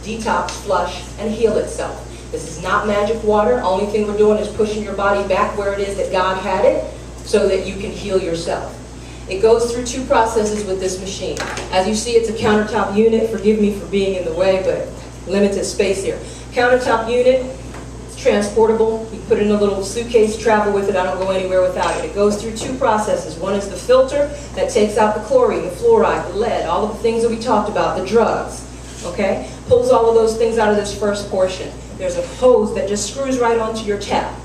detox, flush, and heal itself. This is not magic water. Only thing we're doing is pushing your body back where it is that God had it so that you can heal yourself. It goes through two processes with this machine. As you see, it's a countertop unit. Forgive me for being in the way, but limited space here. Countertop unit, it's transportable. You put it in a little suitcase, travel with it. I don't go anywhere without it. It goes through two processes. One is the filter that takes out the chlorine, the fluoride, the lead, all of the things that we talked about, the drugs. Okay? Pulls all of those things out of this first portion. There's a hose that just screws right onto your tap.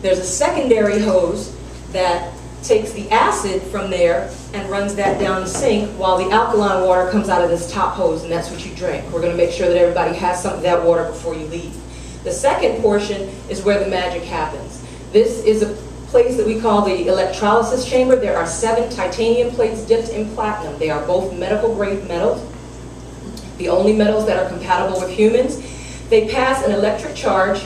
There's a secondary hose that takes the acid from there and runs that down the sink while the alkaline water comes out of this top hose, and that's what you drink. We're going to make sure that everybody has some of that water before you leave. The second portion is where the magic happens. This is a place that we call the electrolysis chamber. There are 7 titanium plates dipped in platinum. They are both medical grade metals, the only metals that are compatible with humans. They pass an electric charge.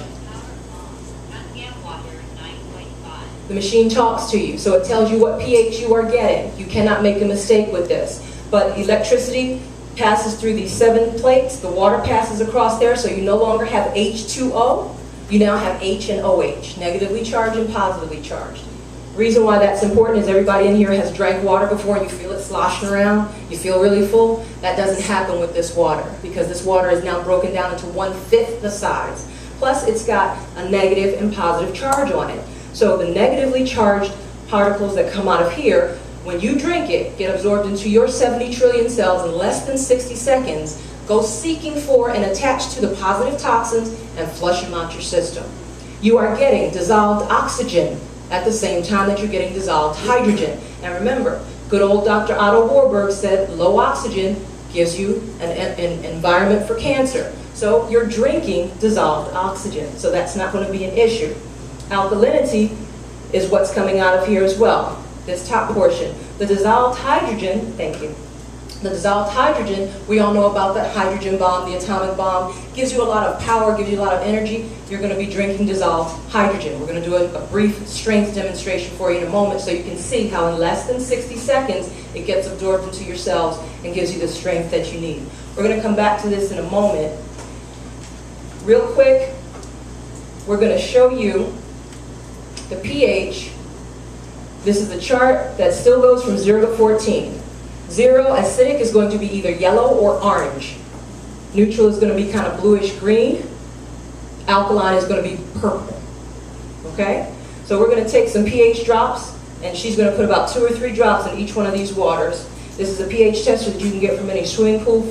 The machine talks to you, so it tells you what pH you are getting. You cannot make a mistake with this. But electricity passes through these 7 plates. The water passes across there, so you no longer have H2O. You now have H and OH, negatively charged and positively charged. The reason why that's important is everybody in here has drank water before and you feel it sloshing around. You feel really full. That doesn't happen with this water because this water is now broken down into 1/5 the size. Plus, it's got a negative and positive charge on it. So the negatively charged particles that come out of here, when you drink it, get absorbed into your 70 trillion cells in less than 60 seconds, go seeking for and attach to the positive toxins and flush them out your system. You are getting dissolved oxygen at the same time that you're getting dissolved hydrogen. And remember, good old Dr. Otto Warburg said low oxygen gives you an environment for cancer. So you're drinking dissolved oxygen, so that's not going to be an issue. Alkalinity is what's coming out of here as well, this top portion. The dissolved hydrogen, thank you. The dissolved hydrogen, we all know about the hydrogen bomb, the atomic bomb, gives you a lot of power, gives you a lot of energy. You're going to be drinking dissolved hydrogen. We're going to do a brief strength demonstration for you in a moment so you can see how in less than 60 seconds it gets absorbed into your cells and gives you the strength that you need. We're going to come back to this in a moment. Real quick, we're going to show you the pH. This is a chart that still goes from 0 to 14. 0, acidic, is going to be either yellow or orange. Neutral is going to be kind of bluish green. Alkaline is going to be purple. Okay? So we're going to take some pH drops, and she's going to put about 2 or 3 drops in each one of these waters. This is a pH tester that you can get from any swimming pool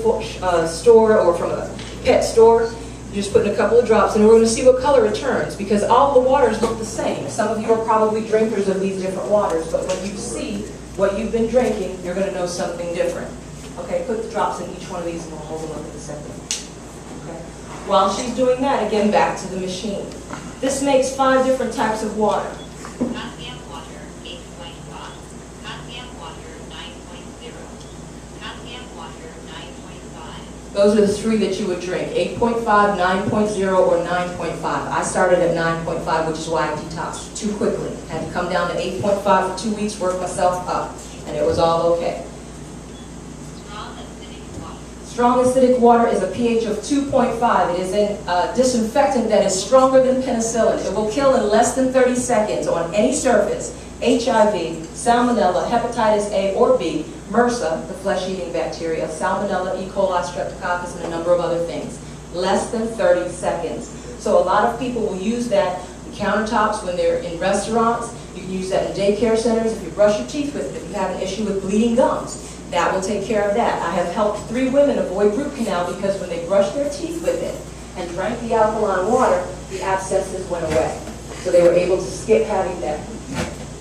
store or from a pet store. You're just putting a couple of drops, and we're going to see what color it turns, because all the waters look the same. Some of you are probably drinkers of these different waters, but when you see what you've been drinking, you're going to know something different. Okay, put the drops in each one of these, and we'll hold them up in a second. Okay. While she's doing that, again, back to the machine. This makes 5 different types of water. Calcium water, 8.5. Calcium water, 9.0. Calcium water, 9.5. Those are the 3 that you would drink, 8.5, 9.0, or 9.5. I started at 9.5, which is why I detoxed too quickly. I had to come down to 8.5 for 2 weeks, work myself up, and it was all okay. Strong acidic water. Strong acidic water is a pH of 2.5. It is a disinfectant that is stronger than penicillin. It will kill in less than 30 seconds on any surface HIV, Salmonella, Hepatitis A or B, MRSA, the flesh-eating bacteria, Salmonella, E. coli, Streptococcus, and a number of other things. Less than 30 seconds. So a lot of people will use that on countertops when they're in restaurants. You can use that in daycare centers if you brush your teeth with it, if you have an issue with bleeding gums. That will take care of that. I have helped 3 women avoid root canal because when they brushed their teeth with it and drank the alkaline water, the abscesses went away. So they were able to skip having that.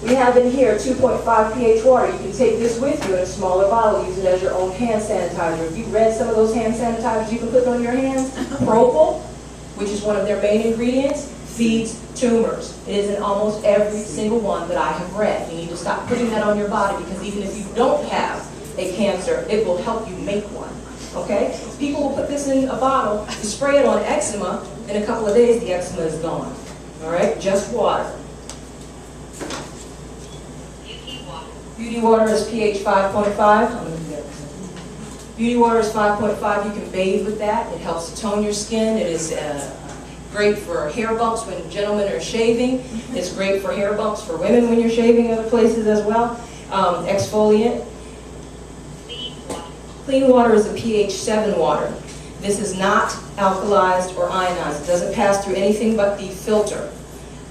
We have in here 2.5 pH water. You can take this with you in a smaller bottle, use it as your own hand sanitizer. If you read some of those hand sanitizers you can put on your hands, propyl, which is one of their main ingredients, feeds tumors. It is in almost every single one that I have read. You need to stop putting that on your body because even if you don't have a cancer, it will help you make one. Okay? People will put this in a bottle, you spray it on eczema, in a couple of days the eczema is gone. All right? Just water. Beauty water is pH 5.5. Beauty water is 5.5. You can bathe with that. It helps to tone your skin. It is great for hair bumps when gentlemen are shaving. It's great for hair bumps for women when you're shaving other places as well. Exfoliant. Clean water. Clean water is a pH 7 water. This is not alkalized or ionized. It doesn't pass through anything but the filter.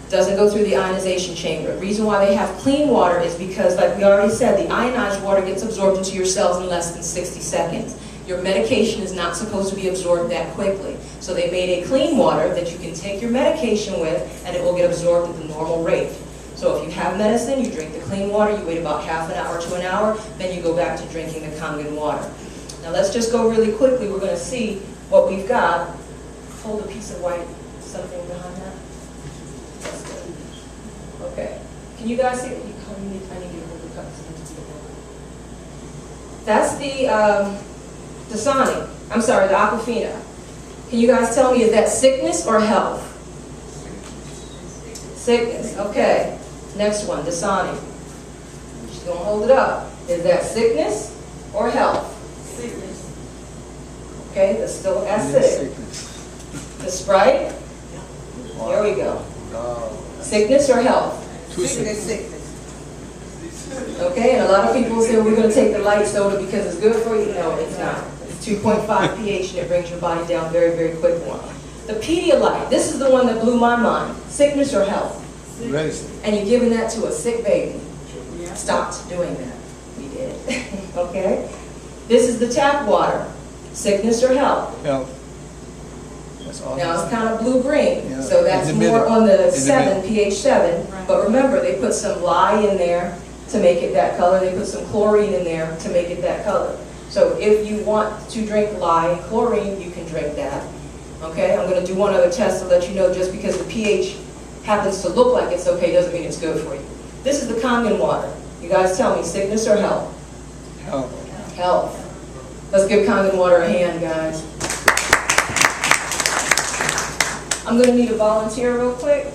It doesn't go through the ionization chamber. The reason why they have clean water is because, like we already said, the ionized water gets absorbed into your cells in less than 60 seconds. Your medication is not supposed to be absorbed that quickly. So they made a clean water that you can take your medication with and it will get absorbed at the normal rate. So if you have medicine, you drink the clean water, you wait about half an hour to an hour, then you go back to drinking the Kangen water. Now let's just go really quickly. We're going to see what we've got. Hold a piece of white, something behind that. That's good. Okay. Can you guys see? I need to hold the cups. That's the Dasani. I'm sorry, the Aquafina. Can you guys tell me, is that sickness or health? Sickness. Okay. Next one, Dasani. She's going to hold it up. Is that sickness or health? Sickness. Okay, that's still acidic. The Sprite? There we go. Sickness or health? Sickness. Okay, and a lot of people say we're going to take the light soda because it's good for you. No, it's not. It's 2.5 pH and it brings your body down very, very quickly. The Pedialyte, this is the one that blew my mind. Sickness or health? And you're giving that to a sick baby. Stopped doing that. We did. Okay? This is the tap water. Sickness or health? Health. That's all. Now it's kind of blue-green, Yeah. so that's In the more middle. on the In the 7, pH 7. Right. But remember, they put some lye in there to make it that color. They put some chlorine in there to make it that color. So if you want to drink lye and chlorine, you can drink that. Okay, I'm going to do one other test to let you know, just because the pH happens to look like it's okay doesn't mean it's good for you. This is the Kangen water. You guys tell me, sickness or health? Health. Health. Let's give Kangen water a hand, guys. I'm going to need a volunteer real quick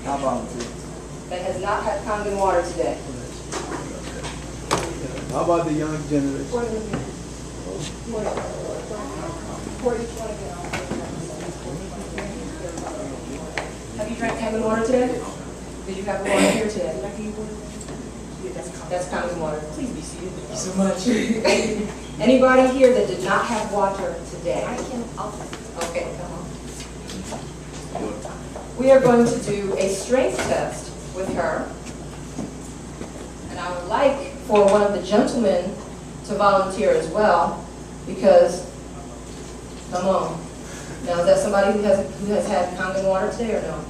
How about this? that has not had Kangen water today. How about the young generation? Have you drank Kangen water today? Did you have a water here today? That's Kangen water. Please be seated. Thank you so much. Anybody here that did not have water today? Okay, come on. We are going to do a strength test with her. And I would like for one of the gentlemen to volunteer as well, because, come on. Now, is that somebody who has had Kangen water today or no?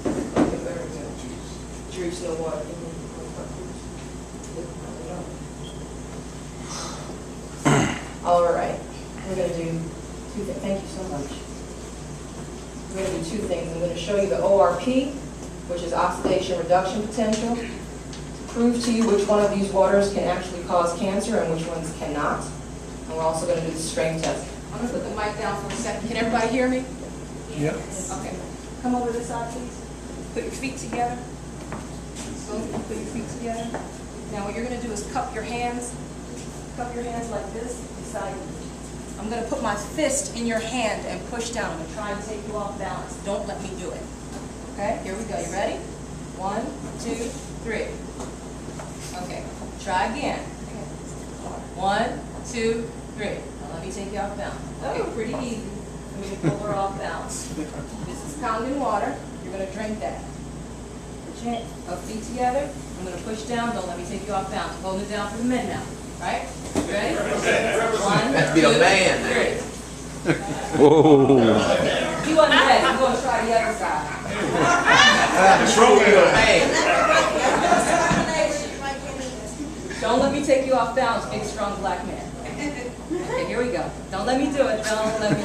Okay, very good. Drinks no water. All right, we're going to do two things. Thank you so much. We're going to do two things. I'm going to show you the ORP, which is oxidation reduction potential, to prove to you which one of these waters can actually cause cancer and which ones cannot. And we're also going to do the strength test. I'm going to put the mic down for a second. Can everybody hear me? Yes. Okay. Come over this side, please. Put your feet together. Put your feet together. Now what you're going to do is cup your hands. Cup your hands like this beside you. I'm going to put my fist in your hand and push down. I'm going to try and take you off balance. Don't let me do it. Okay, here we go. You ready? 1, 2, 3. Okay, try again. 1, 2, 3. Now let me take you off balance. Okay, pretty easy. I'm going to pull her off balance. This is Kangen water. You're going to drink that. Put your feet together. I'm going to push down. Don't let me take you off balance. I'm holding it down for the men now. Right? Ready? 1, That's be a 2, man 3. Whoa. You wasn't ready. I'm going to try the other side. Be a man. Don't let me take you off balance, big, strong black man. Okay, here we go. Don't let me do it. Don't let me.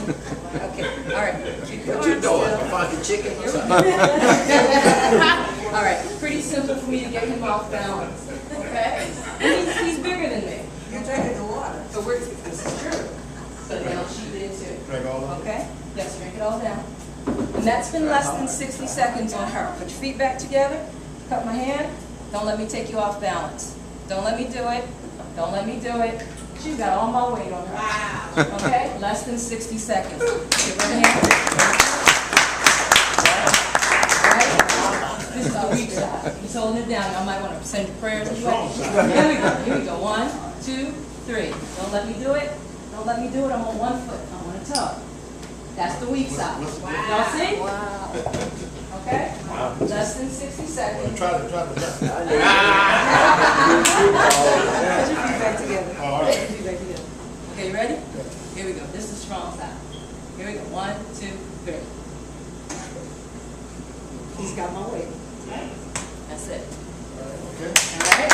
Okay, all right. What you doing? Funky chicken? Here we go. All right, pretty simple for me to get him off balance. Okay? He's bigger than me. You're drinking the water. So this is true. So now she did too. Okay? Yes, drink it all down. And that's been less than 60 seconds on her. Put your feet back together. Cup my hand. Don't let me take you off balance. Don't let me do it. Don't let me do it. oxygen, got all my weight on her. Wow. Okay, less than 60 seconds. Give her a hand. Right? This is our weak side. He's holding it down. I might want to send prayers as well. Here we go. Here we go. 1, 2, 3. Don't let me do it. Don't let me do it. I'm on one foot. I'm on a toe. That's the weak side. Wow. Y'all see? Wow. Okay? Wow. Less than 60 seconds. Try to. Put your feet back together. All right. Put your feet back together. Okay, you ready? Here we go. This is the strong side. Here we go. 1, 2, 3. He's got my weight. That's it. Okay. All right?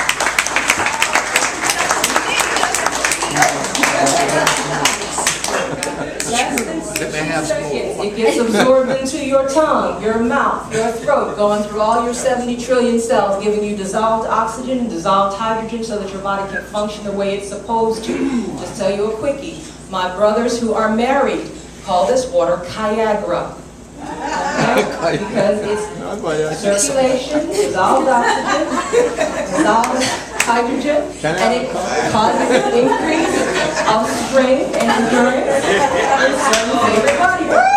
Less than 60 seconds. It gets absorbed into your tongue, your mouth, your throat, going through all your 70 trillion cells, giving you dissolved oxygen and dissolved hydrogen so that your body can function the way it's supposed to. Just tell you a quickie. My brothers who are married call this water Viagra. Okay? Because it's circulation, dissolved oxygen, dissolved hydrogen, and it causes an increase of strength and endurance in certain favorite body parts.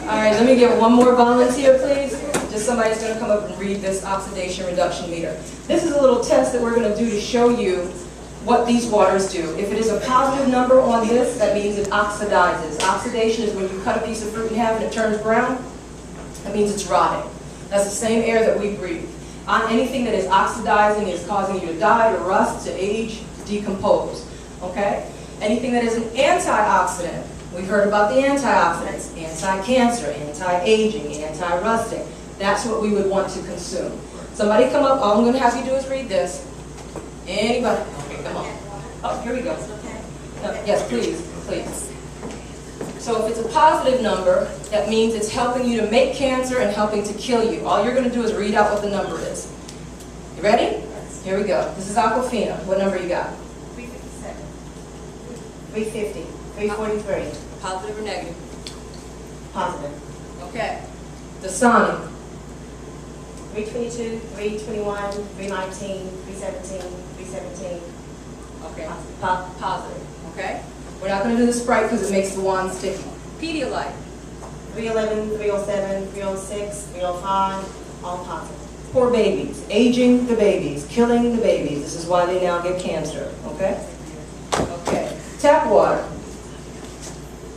All right, let me get one more volunteer, please. Just somebody's going to come up and read this oxidation reduction meter. This is a little test that we're going to do to show you what these waters do. If it is a positive number on this, that means it oxidizes. Oxidation is when you cut a piece of fruit in half and it turns brown. That means it's rotting. That's the same air that we breathe. Anything that is oxidizing is causing you to die, to rust, to age, to decompose. Okay? Anything that is an antioxidant, we've heard about the antioxidants, anti-cancer, anti-aging, anti-rusting. That's what we would want to consume. Somebody come up, all I'm going to have you do is read this. Anybody? Okay, come on. Oh, here we go. No, yes, please, please. So if it's a positive number, that means it's helping you to make cancer and helping to kill you. All you're going to do is read out what the number is. You ready? Here we go. This is Aquafina. What number you got? 357. 350. 343. Positive or negative? Positive. Okay. Dasani. 322, 321, 319, 317, 317. Okay. Positive. Okay. We're not going to do the Sprite because it makes the wand sticky. Pedialyte. 311, 307, 306, 305, all positive. Poor babies. Aging the babies. Killing the babies. This is why they now get cancer. Okay? Okay. Tap water.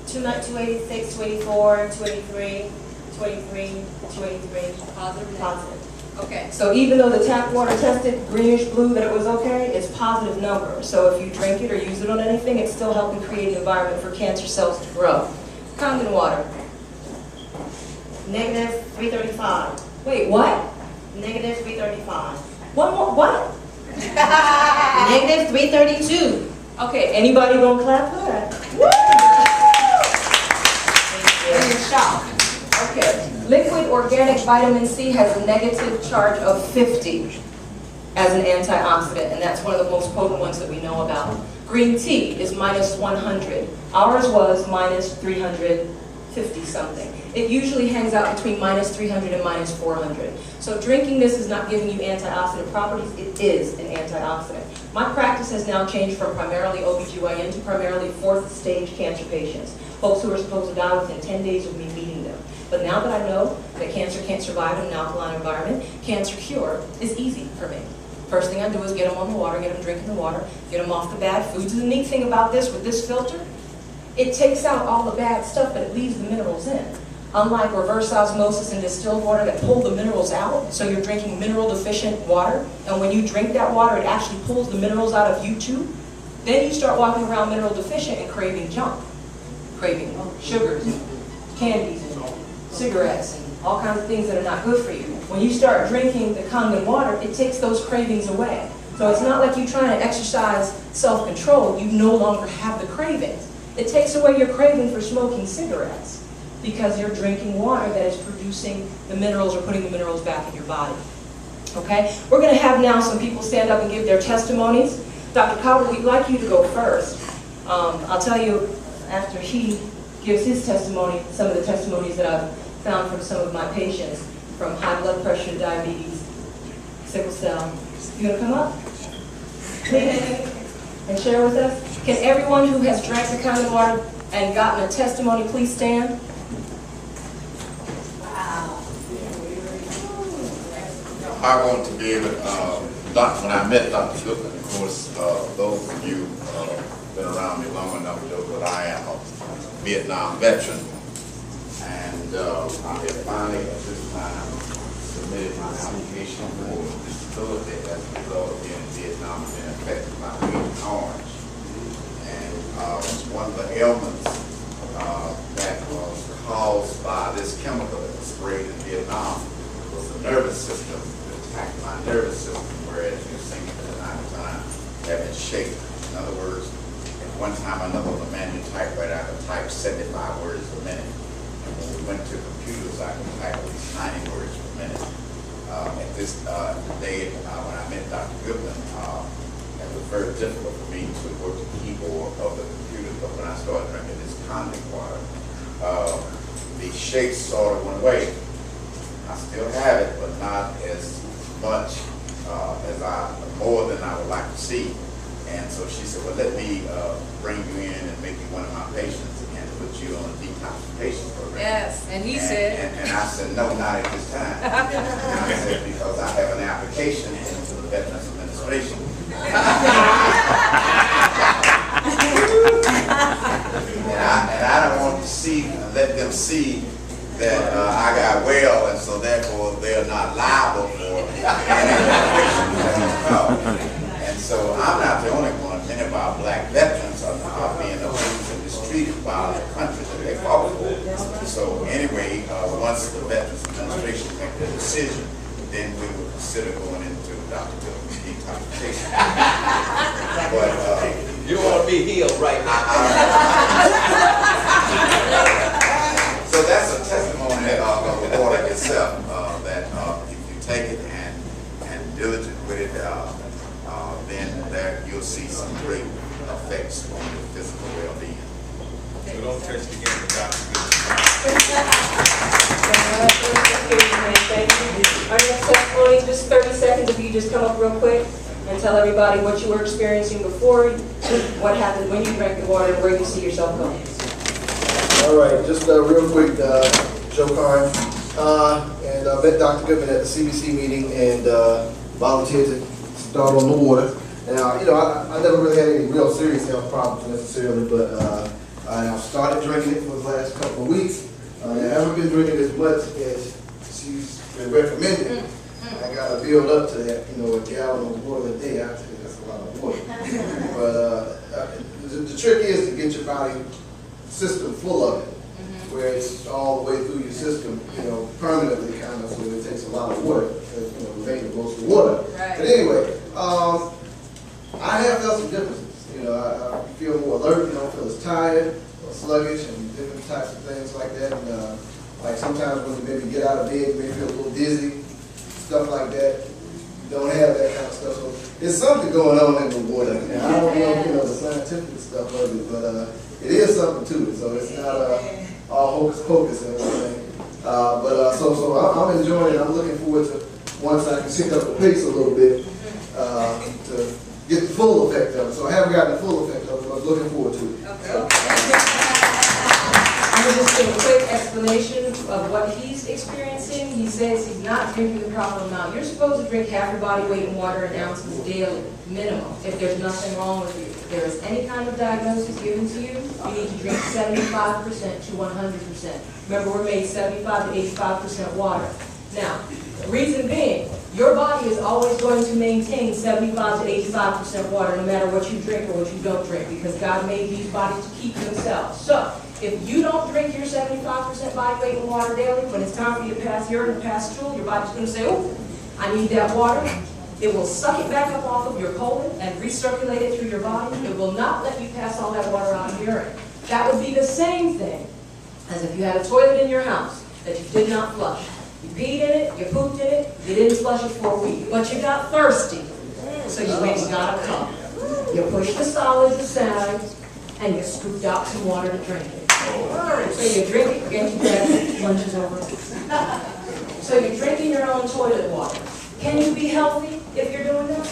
286, 284, 283, 283, 283. Positive. Positive. Okay, so even though the tap water tested greenish blue that it was okay, it's positive number. So if you drink it or use it on anything, it's still helping create an environment for cancer cells to grow. Kangen water. Negative 335. Wait, what? Negative 335. One more, what? Negative 332. Okay, anybody gonna clap for that? Woo! Shock. Okay, liquid organic vitamin C has a negative charge of 50 as an antioxidant, and that's one of the most potent ones that we know about. Green tea is minus 100. Ours was minus 350 something. It usually hangs out between minus 300 and minus 400. So drinking this is not giving you antioxidant properties, it is an antioxidant. My practice has now changed from primarily OBGYN to primarily fourth stage cancer patients, folks who are supposed to die within 10 days of me meeting them. But now that I know that cancer can't survive in an alkaline environment, cancer cure is easy for me. First thing I do is get them on the water, get them drinking the water, get them off the bad foods. And the neat thing about this, with this filter, it takes out all the bad stuff, but it leaves the minerals in. Unlike reverse osmosis and distilled water that pull the minerals out, so you're drinking mineral deficient water, and when you drink that water, it actually pulls the minerals out of you too, then you start walking around mineral deficient and craving junk, craving sugars, and candies, and cigarettes, and all kinds of things that are not good for you. When you start drinking the Kangen water, it takes those cravings away. So it's not like you're trying to exercise self-control, you no longer have the cravings. It takes away your craving for smoking cigarettes because you're drinking water that is producing the minerals or putting the minerals back in your body. Okay? We're going to have now some people stand up and give their testimonies. Dr. Cowell, we'd like you to go first. I'll tell you, after he gives his testimony, some of the testimonies that I've found from some of my patients, from high blood pressure, diabetes, sickle cell. You gonna come up? Please? And share with us? Can everyone who has drank the common water and gotten a testimony please stand? I want to be able to, when I met Dr. Goodman, of course, those of you been around me long enough to know that I am a Vietnam veteran. And I have finally, at this time, submitted my application for disability as a result of being in Vietnam and being affected by Agent Orange. And one of the ailments that was caused by this chemical that was sprayed in Vietnam was the nervous system. Attacked my nervous system, whereas you think at the time have been shaken. In other words, at one time or another, the manual typewriter, I could type 75 words a minute. And when we went to computers, I could type at least 90 words per minute. At this day, when I met Dr. Goodman, it was very difficult for me to work the keyboard of the computer, but when I started drinking this convict water, the shakes sort of went away. I still have it, but not as much more than I would like to see. And so she said, well, let me bring you in and make you one of my patients and put you on a detoxification program. Yes, and he said. And I said, no, not at this time. And I said, because I have an application into the Veterans Administration. and I don't want to let them see that I got well, and so therefore they're not liable for any application that come. And so I'm not the only one. Many of our black veterans are being abused and mistreated by the country that they fought for. So anyway, once the Veterans Administration make the decision, then we will consider going into Dr. Goodman's detoxification. But you want to be healed right now. So that's a testimony of the water itself, that if you take it and diligent with it, then there you'll see some great effects on your physical well-being. So don't test again with Dr. Goodman. Thank you. Our next testimony, just 30 seconds, if you just come up real quick and tell everybody what you were experiencing before, what happened when you drank the water, and where you see yourself going. All right, just real quick, Joe Karn, and I met Dr. Goodman at the CDC meeting and volunteered to start on the water. Now, you know, I never really had any real serious health problems necessarily, but I started drinking it for the last couple of weeks. I haven't been drinking as much as she's been recommending. I got to build up to that, you know, a gallon of water a day. I tell you, that's a lot of water. But the trick is to get your body system full of it, where it's all the way through your system, you know, permanently kind of, so it takes a lot of water, because, you know, we make the most of water. Right. But anyway, I have felt some differences. You know, I feel more alert, you know, feel as tired or sluggish and different types of things like that. And like sometimes when you maybe get out of bed, you may feel a little dizzy, stuff like that. You don't have that kind of stuff. So there's something going on in the water. And I don't know, you know, the scientific stuff of it, but it is something to it, so it's not all hocus pocus and everything. So I'm enjoying it. I'm looking forward to once I can pick up the pace a little bit to get the full effect of it. So I haven't gotten the full effect of it, but I'm looking forward to it. I'm going to just give a quick explanation of what he's experiencing. He says he's not drinking the proper amount. You're supposed to drink half your body weight in water in ounces daily, minimum, if there's nothing wrong with you. If there is any kind of diagnosis given to you, you need to drink 75% to 100%. Remember, we're made 75 to 85% water. Now, the reason being, your body is always going to maintain 75 to 85% water no matter what you drink or what you don't drink, because God made these bodies to keep themselves. So, if you don't drink your 75% body weight in water daily, when it's time for you to pass urine and pass stool, your body's going to say, oh, I need that water. It will suck it back up off of your colon and recirculate it through your body. It will not let you pass all that water out of urine. That would be the same thing as if you had a toilet in your house that you did not flush. You peed in it, you pooped in it, you didn't flush it for a week, but you got thirsty, so you went and got a cup. You push the solids aside, and you scooped out some water to drink it. So you drink it, forget your breakfast, lunch is over. So you're drinking your own toilet water. Can you be healthy if you're doing that?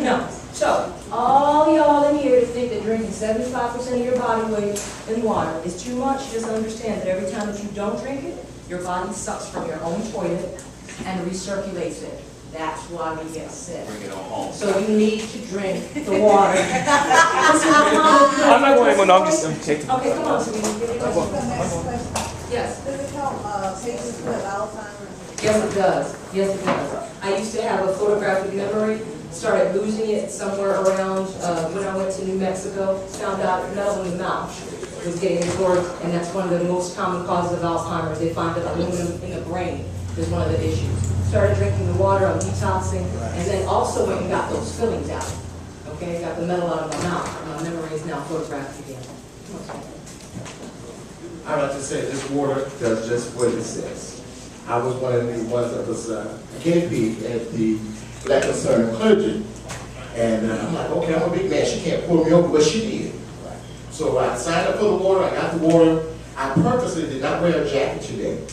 No. So, all y'all in here to think that drinking 75% of your body weight in water is too much, just understand that every time that you don't drink it, your body sucks from your own toilet and recirculates it. That's why we get sick. Bring it on home. So you need to drink the water. I'm not going to, I'm taking. Okay, come on, sweetie. Give me one. Yes. Does it help patients who have Alzheimer's? Yes, it does. Yes, it does. I used to have a photographic memory, started losing it somewhere around when I went to New Mexico, found out metal in the mouth was getting absorbed, and that's one of the most common causes of Alzheimer's. They find that aluminum in the brain is one of the issues. Started drinking the water, I'm detoxing, and then also went and got those fillings out. Okay, got the metal out of my mouth, and my memory is now photographed again. I'd like to say this water does just what it says. I was one of the ones that was a guinea pig at the Black Concerned Clergy. And I'm like, okay, I'm a big man. She can't pull me over, but she did. So I signed up for the water. I got the water. I purposely did not wear a jacket today.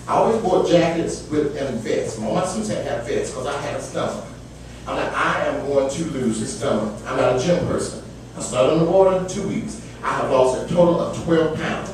I always wore jackets with and vests. All my suits had to have vests because I had a stomach. I'm like, I am going to lose this stomach. I'm not a gym person. I started on the water in 2 weeks. I have lost a total of 12 pounds.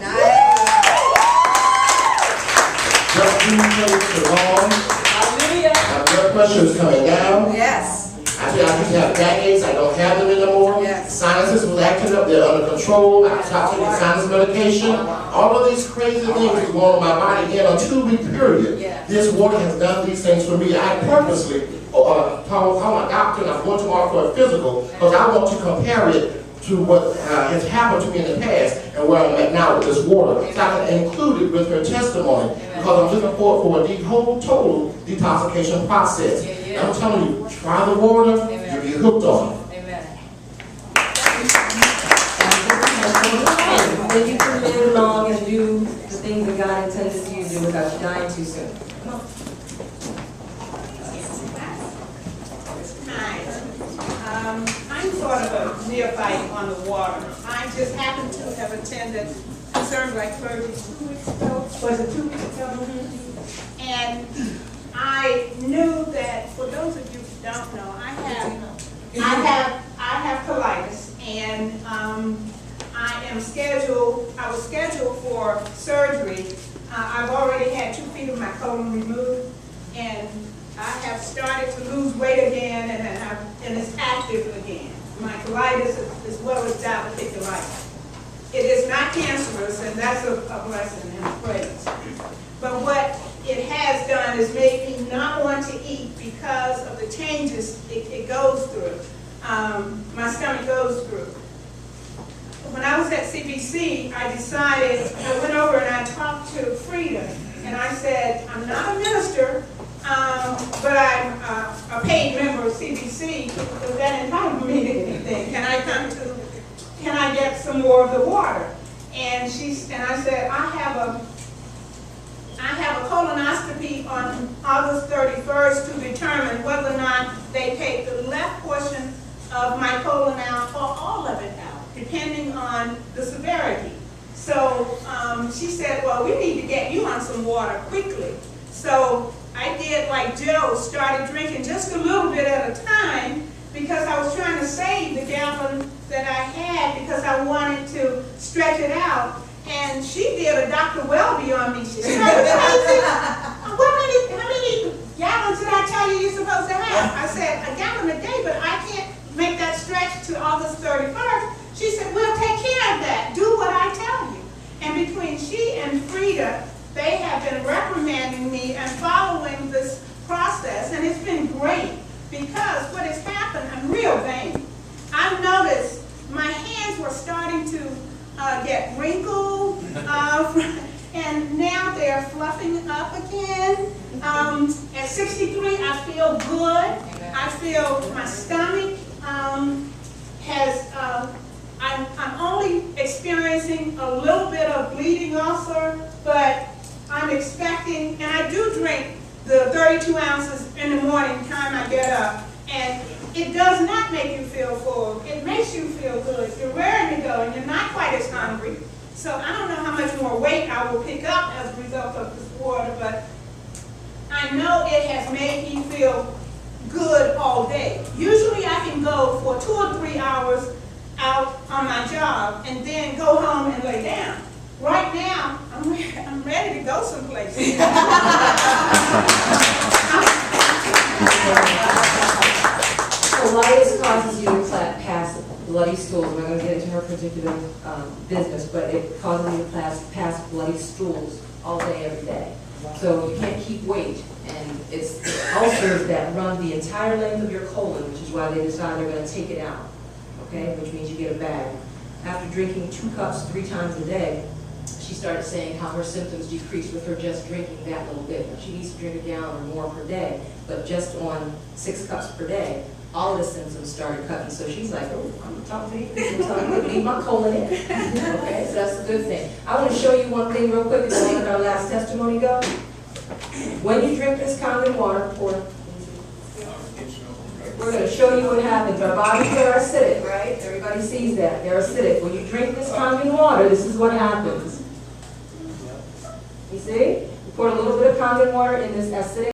Just 2 minutes too long. Hallelujah. My blood pressure is coming down. Yes. I used to have backaches. I don't have them anymore. Yes. Sinuses was acting up. They're under control. I stopped taking sinus medication. All of these crazy things was going on my body in a 2-week period. Yes. This water has done these things for me. I purposely called my doctor, and I'm going tomorrow for a physical because I want to compare it to what has happened to me in the past and where I'm at now with this water. So I can include it with her testimony because I'm looking forward for a whole total detoxification process. And I'm telling you, try the water, you'll be hooked on it. Then you can live long and do the things that God intended for you to do without you dying too soon. Come on. Hi. I'm sort of a neophyte on the water. I just happened to have attended Concerned Black Clergy 2 weeks ago. Was it 2 weeks ago? And I knew that, for those of you who don't know, I have colitis, and I was scheduled for surgery. I've already had 2 feet of my colon removed, and I have started to lose weight again, and it's active again. My colitis as well as diverticulitis. It is not cancerous, and that's a blessing and a praise. But what it has done is made me not want to eat because of the changes it goes through. My stomach goes through. When I was at CDC, I went over and I talked to Frida, and I said, I'm not a minister, but I'm a paid member of CDC. Does that entitle me to anything? Can I get some more of the water? And I said, I have a colonoscopy on August 31st to determine whether or not they take the left portion of my colon out or all of it out, depending on the severity. So she said, well, we need to get you on some water quickly. So I did like Joe, started drinking just a little bit at a time because I was trying to save the gallon that I had because I wanted to stretch it out. And she did a Dr. Welby on me. She started crazy. How many gallons did I tell you you're supposed to have? I said, a gallon a day, but I can't make that stretch to August 31st. She said, we'll take care of that. Do what I tell you. And between she and Frida, they have been reprimanding me and following this process, and it's been great because what has happened, I'm real vain. I've noticed my hands were starting to get wrinkled, and now they're fluffing up again. At 63, I feel good. I feel my stomach I'm only experiencing a little bit of bleeding ulcer, but I'm expecting, and I do drink the 32 ounces in the morning time I get up, and it does not make you feel full. It makes you feel good. You're raring to go and you're not quite as hungry. So I don't know how much more weight I will pick up as a result of this water, but I know it has made me feel good all day. Usually I can go for 2 or 3 hours out on my job and then go home and lay down. Right now, I'm ready to go someplace. Colitis causes you to pass bloody stools. We're going to get into her particular business, but it causes you to pass bloody stools all day, every day. So you can't keep weight, and it's ulcers that run the entire length of your colon, which is why they decide they're going to take it out, okay, which means you get a bag. After drinking 2 cups 3 times a day, she started saying how her symptoms decreased with her just drinking that little bit. She needs to drink a gallon or more per day, but just on 6 cups per day, all the symptoms started cutting. So she's like, oh, I'm talking to you, I'm talking to leave my colon in. Okay, so that's a good thing. I want to show you one thing real quick and then let our last testimony go. When you drink this Kangen water, we're going to show you what happens. Our bodies are acidic, right? Everybody sees that. They're acidic. When you drink this Kangen water, this is what happens. You see? You pour a little bit of Kangen water in this acidic